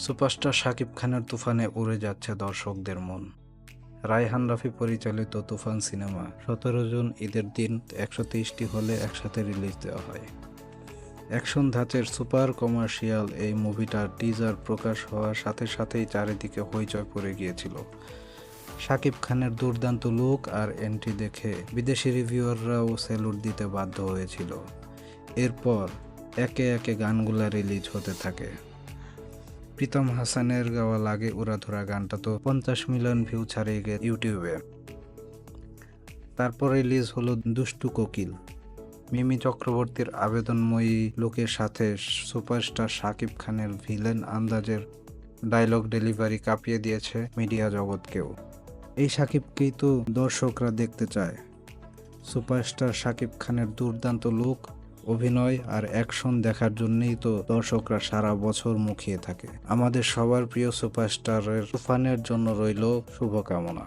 Superstar Shakib খানের তুফানে উড়ে যাচ্ছে দর্শকদের মন। রায়হান রাফি পরিচালিত তুফান সিনেমা 17 জুন ঈদের দিন 130টি হলে একসাথে রিলিজ দেওয়া হয়। অ্যাকশন ধাঁচের সুপার কমার্শিয়াল এই মুভিটার টিজার প্রকাশ হওয়ার সাথে সাথেই চারিদিকে হইচই পড়ে গিয়েছিল। শাকিব খানের দুর্দান্ত লুক আর এন্ট্রি দেখে বিদেশি রিভিউয়াররাও স্যালুট দিতে বাধ্য হয়েছিল। এরপর একে একে গানগুলা রিলিজ হতে থাকে। প্রীতম হাসানের গাওয়া লাগে উড়াধুরা গানটা তো 50 মিলিয়ন ভিউ ছাড়িয়ে গেছে ইউটিউবে। তারপর রিলিজ হলো দুষ্টু কোকিল। মিমি চক্রবর্তীর আবেদনময়ী লুকের সাথে সুপারস্টার শাকিব খানের ভিলেন আন্দাজের ডায়লগ ডেলিভারি কাঁপিয়ে দিয়েছে মিডিয়া জগৎকেও। এই শাকিবকেই তো দর্শকরা দেখতে চায়। সুপারস্টার শাকিব খানের দুর্দান্ত লুক, অভিনয় আর অ্যাকশন দেখার জন্যই তো দর্শকরা সারা বছর মুখিয়ে থাকে। আমাদের সবার প্রিয় সুপারস্টারের তুফানের জন্য রইল শুভকামনা।